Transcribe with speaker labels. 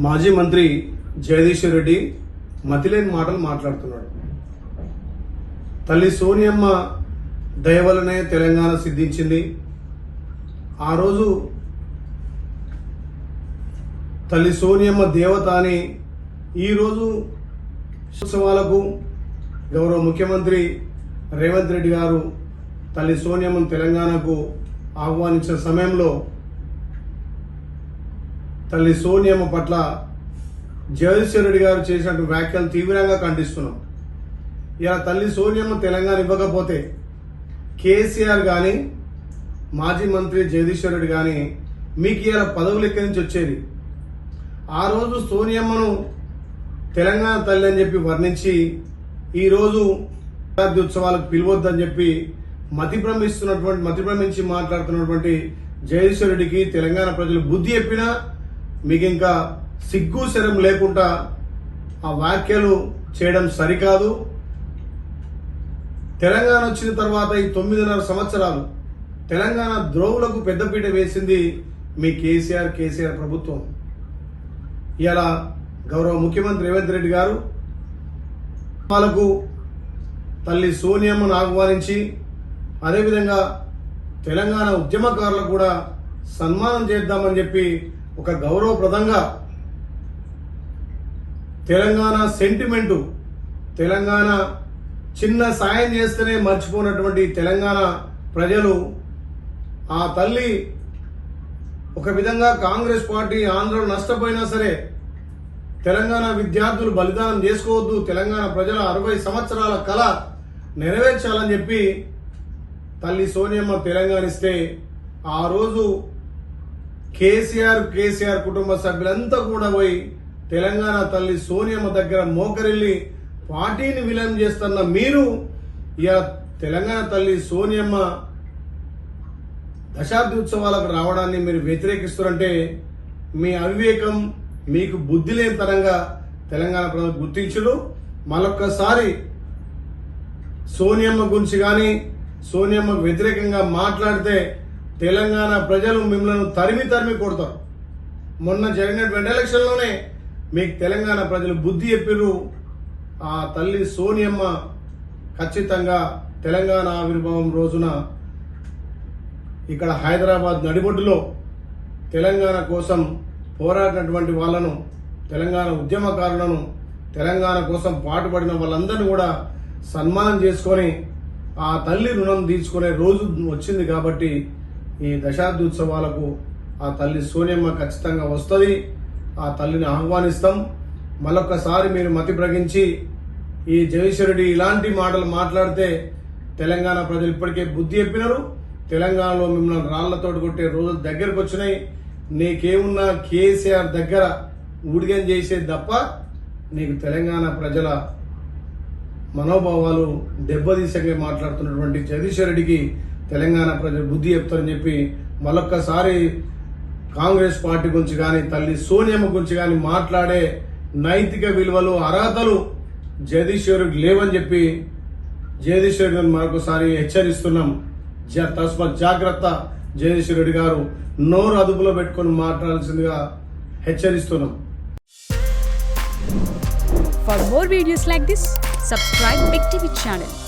Speaker 1: మాజీ మంత్రి జగదీశ్వర్ రెడ్డి మతిలేని మాటలు మాట్లాడుతున్నాడు. తల్లి సోనియమ్మ దయ వల్లనే తెలంగాణ సిద్ధించింది. ఆ రోజు తల్లి సోనియమ్మ దేవత అని ఈరోజు ఉత్సవాలకు గౌరవ ముఖ్యమంత్రి రేవంత్ రెడ్డి గారు తల్లి సోనియమ్మను తెలంగాణకు ఆహ్వానించిన సమయంలో తల్లి సోనియమ్మ పట్ల జగదీశ్వర్ రెడ్డి గారు చేసినటువంటి వ్యాఖ్యలు తీవ్రంగా ఖండిస్తున్నాం. ఇలా తల్లి సోనియమ్మ తెలంగాణ ఇవ్వకపోతే కేసీఆర్ కానీ మాజీ మంత్రి జగదీశ్వర్ రెడ్డి కానీ మీకు ఇలా పదవులు ఎక్కడి నుంచి వచ్చేది? ఆ రోజు సోనియమ్మను తెలంగాణ తల్లి అని చెప్పి వర్ణించి ఈరోజు శతాబ్ది ఉత్సవాలకు పిలవద్దని చెప్పి మతి భ్రమించి మాట్లాడుతున్నటువంటి జగదీశ్వర్ రెడ్డికి తెలంగాణ ప్రజలు బుద్ధి చెప్పినా మీకు ఇంకా సిగ్గు శరం లేకుండా ఆ వ్యాఖ్యలు చేయడం సరికాదు. తెలంగాణ వచ్చిన తర్వాత ఈ 9.5 సంవత్సరాలు తెలంగాణ ద్రోవులకు పెద్దపీట వేసింది మీ కేసీఆర్ ప్రభుత్వం. ఇలా గౌరవ ముఖ్యమంత్రి రేవంత్ రెడ్డి గారు వాళ్ళకు తల్లి సోనియమ్మను ఆహ్వానించి అదేవిధంగా తెలంగాణ ఉద్యమకారులకు కూడా సన్మానం చేద్దామని చెప్పి ఒక గౌరవప్రదంగా తెలంగాణ సెంటిమెంటు, తెలంగాణ చిన్న సాయం చేస్తేనే మర్చిపోయినటువంటి తెలంగాణ ప్రజలు ఆ తల్లి ఒక విధంగా కాంగ్రెస్ పార్టీ ఆంధ్రలో నష్టపోయినా సరే తెలంగాణ విద్యార్థులు బలిదానం చేసుకోవద్దు, తెలంగాణ ప్రజల 60 సంవత్సరాల కళ నెరవేర్చాలని చెప్పి తల్లి సోనియమ్మ తెలంగాణ ఇస్తే ఆ రోజు కేసీఆర్ కుటుంబ సభ్యులంతా కూడా పోయి తెలంగాణ తల్లి సోనియమ్మ దగ్గర మోకరిల్లి పార్టీని విలీనం చేస్తున్న మీరు ఇక తెలంగాణ తల్లి సోనియమ్మ దశాబ్ది ఉత్సవాలకు రావడాన్ని మీరు వ్యతిరేకిస్తారంటే మీ అవివేకం, మీకు బుద్ధి లేని తరంగా తెలంగాణ ప్రజలు గుర్తించుడు. మరొక్కసారి సోనియమ్మ గురించి కానీ సోనియమ్మకు వ్యతిరేకంగా మాట్లాడితే తెలంగాణ ప్రజలు మిమ్మల్ని తరిమి కొడతారు. మొన్న జరిగినటువంటి ఎలక్షన్లోనే మీకు తెలంగాణ ప్రజలు బుద్ధి చెప్పిరు. ఆ తల్లి సోనియమ్మ ఖచ్చితంగా తెలంగాణ ఆవిర్భావం రోజున ఇక్కడ హైదరాబాద్ నడిబొడ్డులో తెలంగాణ కోసం పోరాడినటువంటి వాళ్ళను, తెలంగాణ ఉద్యమకారులను, తెలంగాణ కోసం పాటుపడిన వాళ్ళందరినీ కూడా సన్మానం చేసుకొని ఆ తల్లి రుణం తీర్చుకునే రోజు వచ్చింది. కాబట్టి ఈ దశాబ్ది ఉత్సవాలకు ఆ తల్లి సోనియమ్మ ఖచ్చితంగా వస్తుంది. ఆ తల్లిని ఆహ్వానిస్తాం. మరొకసారి మీరు మతి ప్రగించి ఈ జగదీశ్వర్ రెడ్డి ఇలాంటి మాటలు మాట్లాడితే తెలంగాణ ప్రజలు ఇప్పటికే బుద్ధి చెప్పినారు. తెలంగాణలో మిమ్మల్ని రాళ్లతోటి కొట్టే రోజులు దగ్గరకు వచ్చినాయి. నీకేమున్నా కేసీఆర్ దగ్గర ఊడిగం చేసేది తప్ప నీకు తెలంగాణ ప్రజల మనోభావాలు దెబ్బతీసంగా మాట్లాడుతున్నటువంటి జగదీశ్వర్ రెడ్డికి తెలంగాణ ప్రజలు బుద్ధి చెప్తారని చెప్పి మరొక్కసారి కాంగ్రెస్ పార్టీ గురించి కానీ తల్లి సోనియమ్మ గురించి కానీ మాట్లాడే నైతిక విలువలు, అర్హతలు జగదీశ్వర్ రెడ్డి లేవని చెప్పి జగదీశ్వర్ రెడ్డి మరొకసారి హెచ్చరిస్తున్నాం. తస్మాత్ జాగ్రత్త. జగదీశ్వర్ రెడ్డి గారు నోరు అదుపులో పెట్టుకొని మాట్లాడాల్సిందిగా హెచ్చరిస్తున్నాం.
Speaker 2: For more videos like this, subscribe Big TV channel.